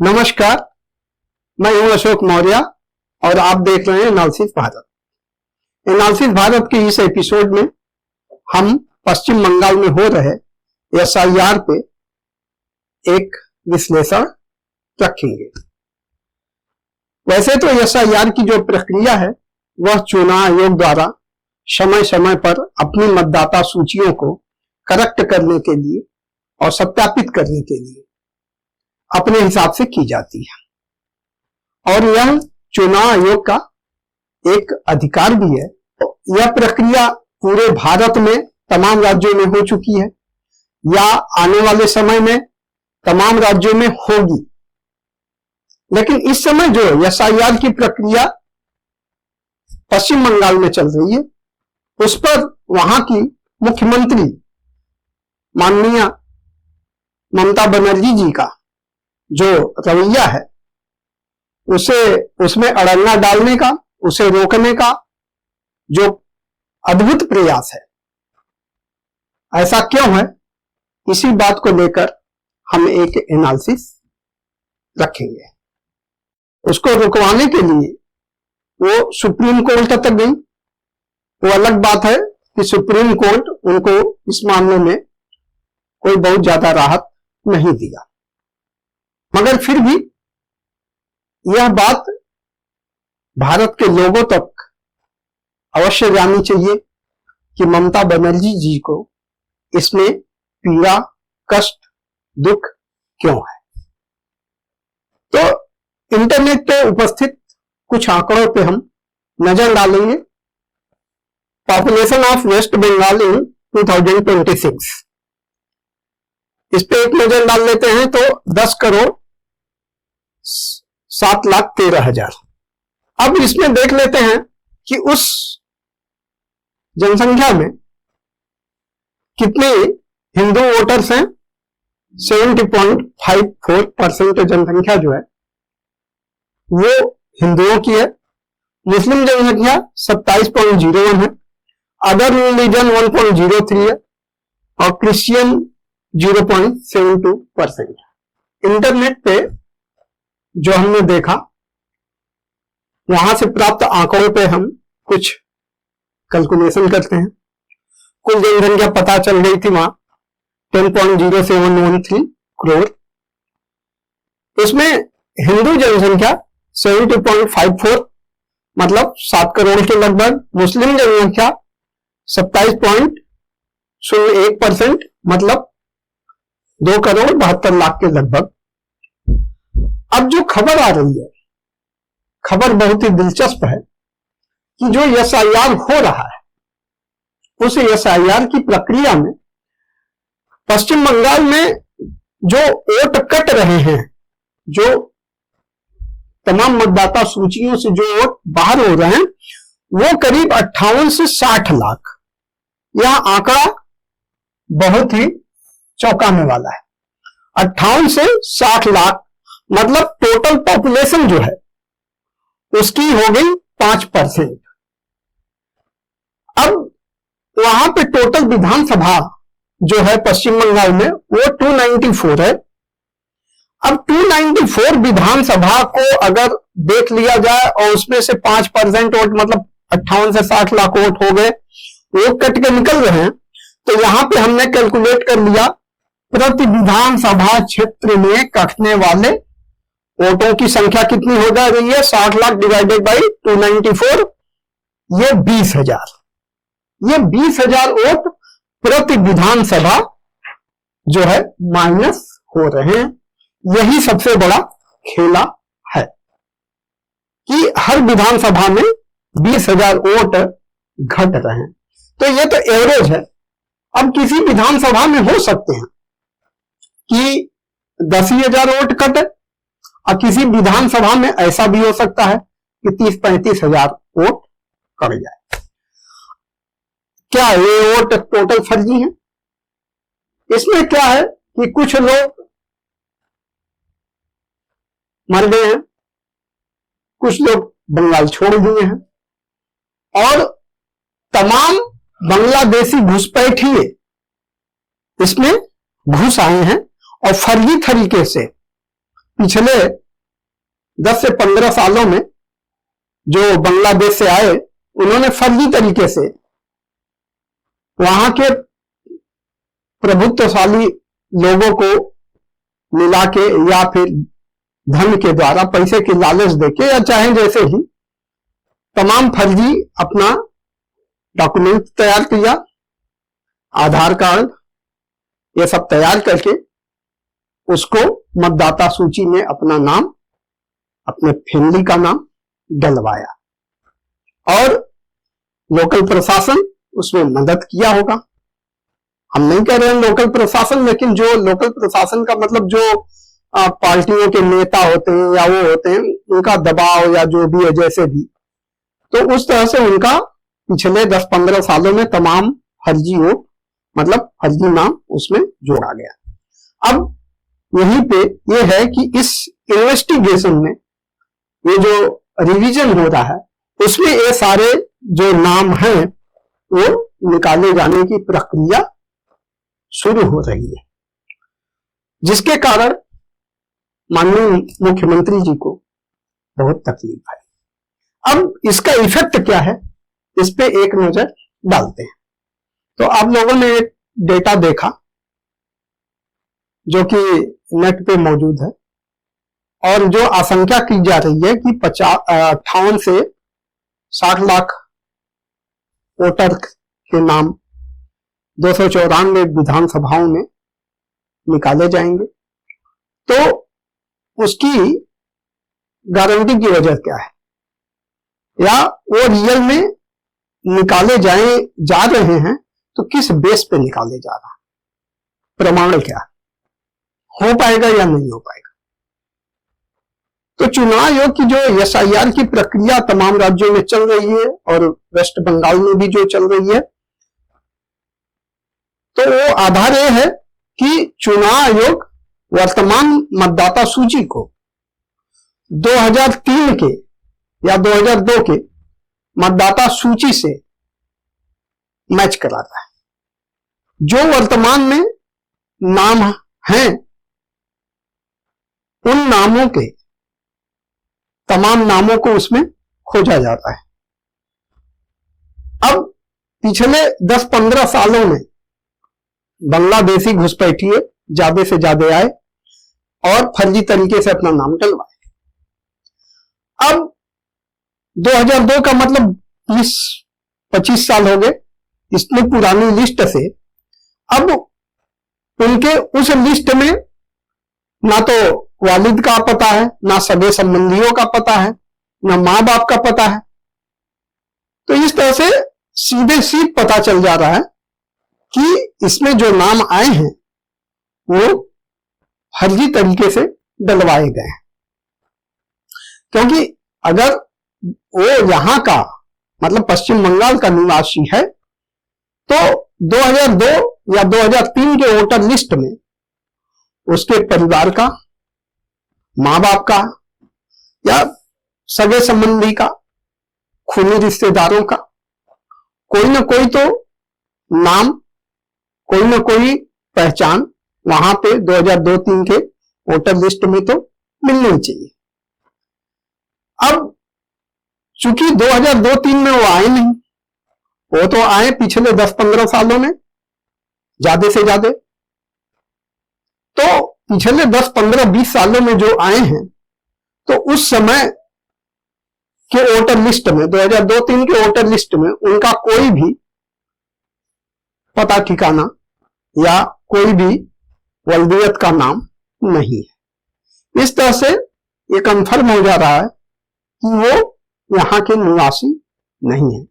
नमस्कार, मैं हूं अशोक मौर्य और आप देख रहे हैं एनालिसिस भारत। एनालिसिस भारत के इस एपिसोड में हम पश्चिम बंगाल में हो रहे एसआईआर पे एक विश्लेषण रखेंगे। वैसे तो एसआईआर की जो प्रक्रिया है वह चुनाव आयोग द्वारा समय समय पर अपनी मतदाता सूचियों को करेक्ट करने के लिए और सत्यापित करने के लिए अपने हिसाब से की जाती है और यह चुनाव आयोग का एक अधिकार भी है। यह प्रक्रिया पूरे भारत में तमाम राज्यों में हो चुकी है या आने वाले समय में तमाम राज्यों में होगी, लेकिन इस समय जो एसआईआर की प्रक्रिया पश्चिम बंगाल में चल रही है उस पर वहां की मुख्यमंत्री माननीय ममता बनर्जी जी का जो रवैया है उसमें अड़ंगा डालने का, उसे रोकने का जो अद्भुत प्रयास है, ऐसा क्यों है, इसी बात को लेकर हम एक एनालिसिस रखेंगे। उसको रुकवाने के लिए वो सुप्रीम कोर्ट तक गई। वो अलग बात है कि सुप्रीम कोर्ट उनको इस मामले में कोई बहुत ज्यादा राहत नहीं दिया, मगर फिर भी यह बात भारत के लोगों तक अवश्य जानी चाहिए कि ममता बनर्जी जी को इसमें पीड़ा, कष्ट, दुख क्यों है। तो इंटरनेट पे उपस्थित कुछ आंकड़ों पे हम नजर डालेंगे। पॉपुलेशन ऑफ वेस्ट बंगाल इन 2026, इस पे एक नजर डाल लेते हैं तो 10,07,13,000। अब इसमें देख लेते हैं कि उस जनसंख्या में कितने हिंदू वोटर्स हैं। 70.54% जनसंख्या जो है वो हिंदुओं की है। मुस्लिम जनसंख्या 27.01 है, अदर रिलीजन 1.03 है और क्रिश्चियन 0.72%। इंटरनेट पे जो हमने देखा वहां से प्राप्त आंकड़ों पे हम कुछ कैलकुलेशन करते हैं। कुल जनसंख्या पता चल गई थी वहां 10.0713 करोड़। उसमें हिंदू जनसंख्या 70.54 मतलब 7 करोड़ के लगभग। मुस्लिम जनसंख्या 27.01% मतलब 2 करोड़ 72 लाख के लगभग। अब जो खबर आ रही है, खबर बहुत ही दिलचस्प है कि जो एसआईआर हो रहा है उस एसआईआर की प्रक्रिया में पश्चिम बंगाल में जो वोट कट रहे हैं, जो तमाम मतदाता सूचियों से जो वोट बाहर हो रहे हैं वो करीब 58 से 60 लाख। यह आंकड़ा बहुत ही चौंकाने वाला है। 58 से 60 लाख मतलब टोटल पॉपुलेशन जो है उसकी हो गई 5%। अब वहां पे टोटल विधानसभा जो है पश्चिम बंगाल में वो 294 है। अब 294 विधानसभा को अगर देख लिया जाए और उसमें से 5% वोट मतलब 58 से 60 लाख वोट हो गए, वो कट के निकल रहे हैं। तो यहां पे हमने कैलकुलेट कर लिया प्रति विधानसभा क्षेत्र में कटने वाले वोटों की संख्या कितनी हो जा रही है। 60 लाख डिवाइडेड बाई 294, ये 20,000। ये 20,000 वोट प्रति विधानसभा जो है माइनस हो रहे हैं। यही सबसे बड़ा खेला है कि हर विधानसभा में 20,000 वोट घट रहे हैं। तो ये तो एवरेज है। अब किसी विधानसभा में हो सकते हैं कि 10,000 वोट कटे और किसी विधानसभा में ऐसा भी हो सकता है कि 30-35,000 वोट कट जाए। क्या ये वोट टोटल फर्जी है? इसमें क्या है कि कुछ लोग मर गए हैं, कुछ लोग बंगाल छोड़ दिए हैं और तमाम बांग्लादेशी घुसपैठिए इसमें घुस आए हैं और फर्जी तरीके से पिछले 10 से 15 सालों में जो बांग्लादेश से आए, उन्होंने फर्जी तरीके से वहां के प्रभुत्वशाली लोगों को मिला के या फिर धन के द्वारा, पैसे की लालच देके या चाहे जैसे ही, तमाम फर्जी अपना डॉक्यूमेंट तैयार किया, आधार कार्ड ये सब तैयार करके उसको मतदाता सूची में अपना नाम, अपने फैमिली का नाम डलवाया और लोकल प्रशासन उसमें मदद किया होगा। हम नहीं कह रहे हैं लोकल प्रशासन, लेकिन जो लोकल प्रशासन का मतलब जो पार्टियों के नेता होते हैं या वो होते हैं, उनका दबाव या जो भी है जैसे भी, तो उस तरह से उनका पिछले 10-15 सालों में तमाम फर्जी हो, मतलब फर्जी नाम उसमें जोड़ा गया। अब यहीं पे ये है कि इस इन्वेस्टिगेशन में ये जो रिवीजन हो रहा है उसमें ये सारे जो नाम हैं वो निकाले जाने की प्रक्रिया शुरू हो रही है, जिसके कारण माननीय मुख्यमंत्री जी को बहुत तकलीफ है। अब इसका इफेक्ट क्या है, इस पे एक नजर डालते हैं। तो आप लोगों ने एक डेटा देखा जो कि नेट पे मौजूद है और जो आशंका की जा रही है कि 58 से 60 लाख वोटर के नाम 294 विधानसभाओं में निकाले जाएंगे। तो उसकी गारंटी की वजह क्या है, या वो रियल में निकाले जा रहे हैं तो किस बेस पे निकाले जा रहा है, प्रमाण क्या हो पाएगा या नहीं हो पाएगा। तो चुनाव आयोग की जो एसआईआर की प्रक्रिया तमाम राज्यों में चल रही है और वेस्ट बंगाल में भी जो चल रही है, तो वो आधार ये है कि चुनाव आयोग वर्तमान मतदाता सूची को 2003 के या 2002 के मतदाता सूची से मैच कराता है। जो वर्तमान में नाम हैं उन नामों के तमाम नामों को उसमें खोजा जाता है। अब पिछले 10-15 सालों में बांग्लादेशी घुसपैठिए ज्यादा से ज्यादा आए और फर्जी तरीके से अपना नाम डलवाए। अब 2002 का मतलब 20-25 साल हो गए इतनी पुरानी लिस्ट से। अब उनके उस लिस्ट में ना तो वालिद का पता है, ना सगे संबंधियों का पता है, ना मां बाप का पता है। तो इस तरह से सीधे सीध पता चल जा रहा है कि इसमें जो नाम आए हैं वो फर्जी तरीके से डलवाए गए हैं। क्योंकि अगर वो यहां का मतलब पश्चिम बंगाल का निवासी है तो 2002 या 2003 के वोटर लिस्ट में उसके परिवार का, मां बाप का या सगे संबंधी का, खूनी रिश्तेदारों का कोई ना कोई तो नाम, कोई ना कोई पहचान वहां पे 2002-03 के वोटर लिस्ट में तो मिलनी चाहिए। अब चूंकि 2002-03 में वो आए नहीं, वो तो आए पिछले 10-15 सालों में ज्यादा से ज्यादा। तो पिछले 10-15-20 सालों में जो आए हैं तो उस समय के वोटर लिस्ट में 2002-03 के वोटर लिस्ट में उनका कोई भी पता ठिकाना या कोई भी वल्दियत का नाम नहीं है। इस तरह से ये कंफर्म हो जा रहा है कि वो यहाँ के निवासी नहीं है।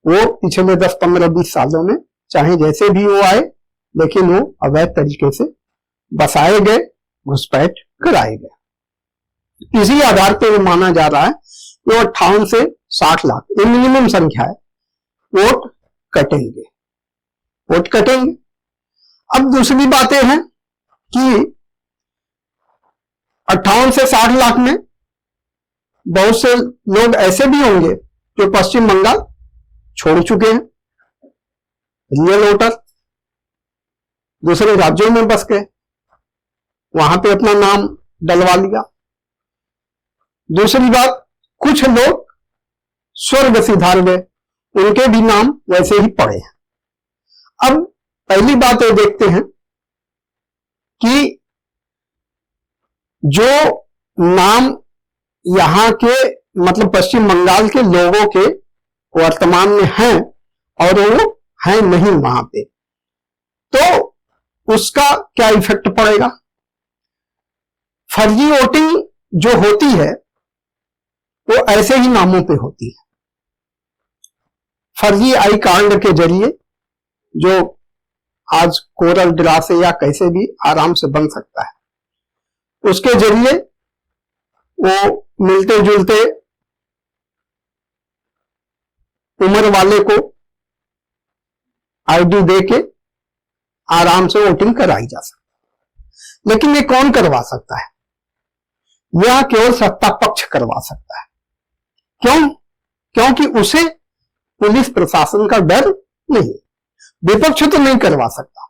वो पिछले 10-15-20 सालों में चाहे जैसे भी वो आए, लेकिन वो अवैध तरीके से बसाए गए, घुसपैठ कराए गए। इसी आधार पर माना जा रहा है कि 58 से 60 लाख ये मिनिमम संख्या है, वोट कटेंगे। अब दूसरी बातें हैं कि 58 से 60 लाख में बहुत से लोग ऐसे भी होंगे जो पश्चिम बंगाल छोड़ चुके हैं, रियल वोटर दूसरे राज्यों में बस गए, वहां पे अपना नाम डलवा लिया। दूसरी बात, कुछ लोग स्वर्ग सिधार गए, उनके भी नाम वैसे ही पड़े हैं। अब पहली बात ये देखते हैं कि जो नाम यहां के मतलब पश्चिम बंगाल के लोगों के वर्तमान में हैं और वो हैं नहीं वहां पे, तो उसका क्या इफेक्ट पड़ेगा। फर्जी वोटिंग जो होती है वो ऐसे ही नामों पे होती है। फर्जी आई कार्ड के जरिए, जो आज कोरल ड्रा से या कैसे भी आराम से बन सकता है, उसके जरिए वो मिलते जुलते उम्र वाले को आईडी देके आराम से वोटिंग कराई जा सकती है। लेकिन ये कौन करवा सकता है? यह केवल सत्ता पक्ष करवा सकता है। क्यों? क्योंकि उसे पुलिस प्रशासन का डर नहीं, विपक्ष तो नहीं करवा सकता।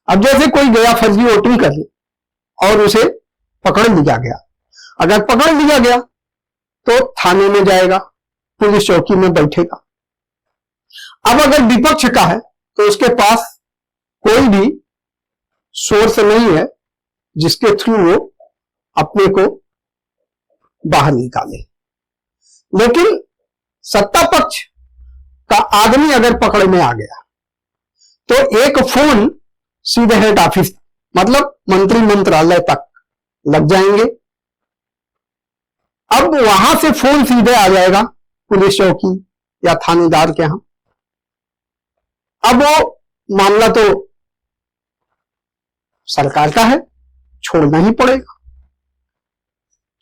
अब जैसे कोई गया फर्जी वोटिंग करने और उसे पकड़ लिया गया, अगर पकड़ लिया गया तो थाने में जाएगा, पुलिस चौकी में बैठेगा। अब अगर विपक्ष का है तो उसके पास कोई भी सोर्स नहीं है जिसके थ्रू वो अपने को बाहर निकाले। लेकिन सत्ता पक्ष का आदमी अगर पकड़ में आ गया तो एक फोन सीधे हेड ऑफिस मतलब मंत्री मंत्रालय तक लग जाएंगे। अब वहां से फोन सीधे आ जाएगा पुलिस चौकी या थानेदार के यहां। अब वो मामला तो सरकार का है, छोड़ना ही पड़ेगा।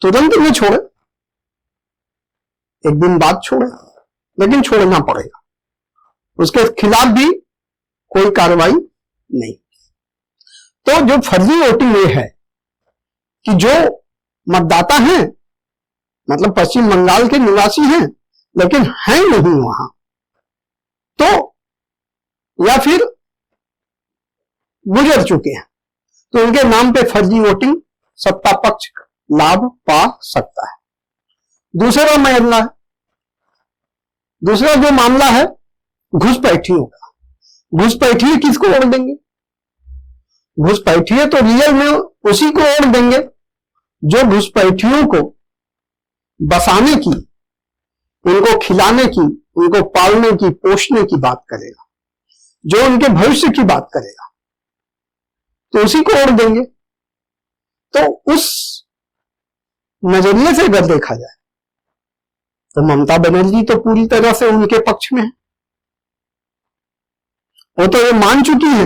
तुरंत नहीं छोड़े, एक दिन बाद छोड़े, लेकिन छोड़ना पड़ेगा। उसके खिलाफ भी कोई कार्रवाई नहीं। तो जो फर्जी वोटिंग ये है कि जो मतदाता हैं, मतलब पश्चिम बंगाल के निवासी हैं लेकिन हैं नहीं वहां, तो या फिर गुजर चुके हैं, तो उनके नाम पे फर्जी वोटिंग सत्ता पक्ष लाभ पा सकता है। दूसरा मामला है, दूसरा जो मामला है घुसपैठियों का। घुसपैठिए किसको वोट देंगे? घुसपैठिए तो रियल में उसी को वोट देंगे जो घुसपैठियों को बसाने की, उनको खिलाने की, उनको पालने की, पोषने की बात करेगा, जो उनके भविष्य की बात करेगा, तो उसी को वोट देंगे। तो उस नजरिए से अगर देखा जाए तो ममता बनर्जी तो पूरी तरह से उनके पक्ष में है। वो तो ये मान चुकी है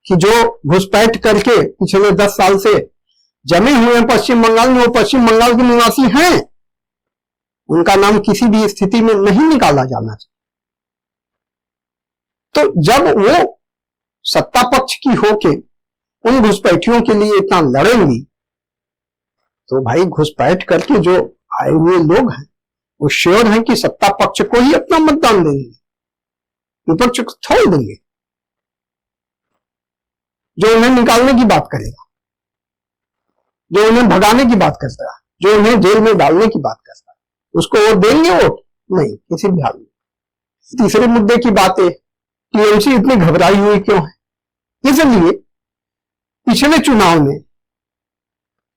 कि जो घुसपैठ करके पिछले 10 साल से जमे हुए हैं पश्चिम बंगाल में, वो पश्चिम बंगाल के निवासी हैं। उनका नाम किसी भी स्थिति में नहीं निकाला जाना चाहिए। तो जब वो सत्ता पक्ष की होके उन घुसपैठियों के लिए इतना लड़ेंगी, तो भाई घुसपैठ करके जो आए हुए लोग हैं वो श्योर हैं कि सत्ता पक्ष को ही अपना मतदान देंगे, विपक्ष को छोड़ देंगे, जो उन्हें निकालने की बात करेगा, जो उन्हें भगाने की बात करता है, जो उन्हें जेल में डालने की बात करता है, उसको वो देंगे वोट? नहीं, किसी भी हाल में। तीसरे मुद्दे की बात है, टीएमसी इतनी घबराई हुई क्यों है? इसलिए पिछले चुनाव में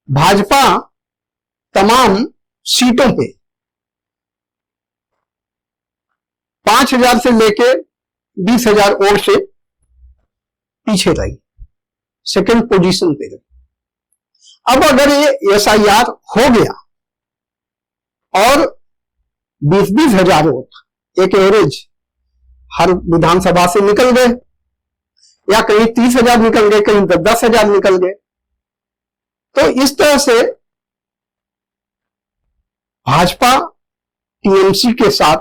भाजपा तमाम सीटों पे 5,000 से लेके 20,000 वोट से पीछे रही, सेकंड पोजीशन पे रही। अब अगर ये एसआईआर हो गया और 20-20 हजार वोट एक एवरेज हर विधानसभा से निकल गए, या कहीं 30,000 निकल गए, कहीं 10,000 निकल गए, तो इस तरह से भाजपा टीएमसी के साथ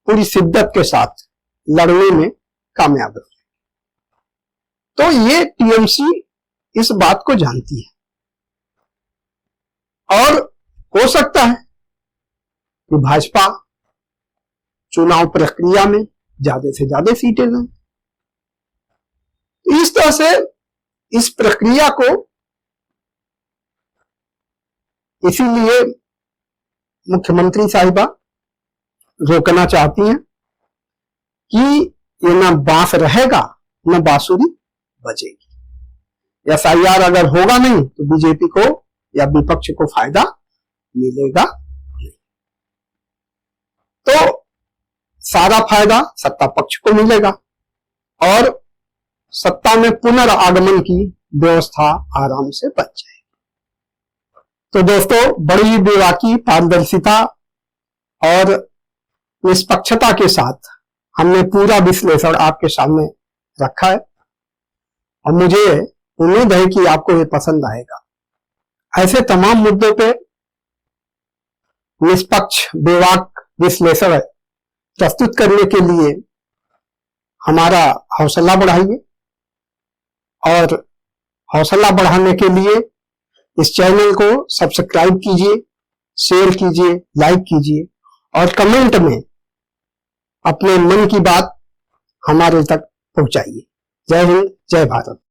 पूरी शिद्दत के साथ लड़ने में कामयाब रही। तो ये टीएमसी इस बात को जानती है और हो सकता है कि भाजपा चुनाव प्रक्रिया में ज्यादा से ज्यादा सीटें लें। इस तरह से इस प्रक्रिया को इसीलिए मुख्यमंत्री साहिबा रोकना चाहती हैं कि ये ना बांस रहेगा न बांसुरी बजेगी। एसआईआर अगर होगा नहीं तो बीजेपी को या विपक्ष को फायदा मिलेगा नहीं। तो सारा फायदा सत्ता पक्ष को मिलेगा और सत्ता में पुनर्आगमन की व्यवस्था आराम से बन जाएगी। तो दोस्तों, बड़ी बेबाकी, पारदर्शिता और निष्पक्षता के साथ हमने पूरा विश्लेषण आपके सामने रखा है और मुझे उम्मीद है कि आपको ये पसंद आएगा। ऐसे तमाम मुद्दों पे निष्पक्ष बेबाक विश्लेषण प्रस्तुत करने के लिए हमारा हौसला बढ़ाइए और हौसला बढ़ाने के लिए इस चैनल को सब्सक्राइब कीजिए, शेयर कीजिए, लाइक कीजिए और कमेंट में अपने मन की बात हमारे तक पहुंचाइए। जय हिंद, जय भारत।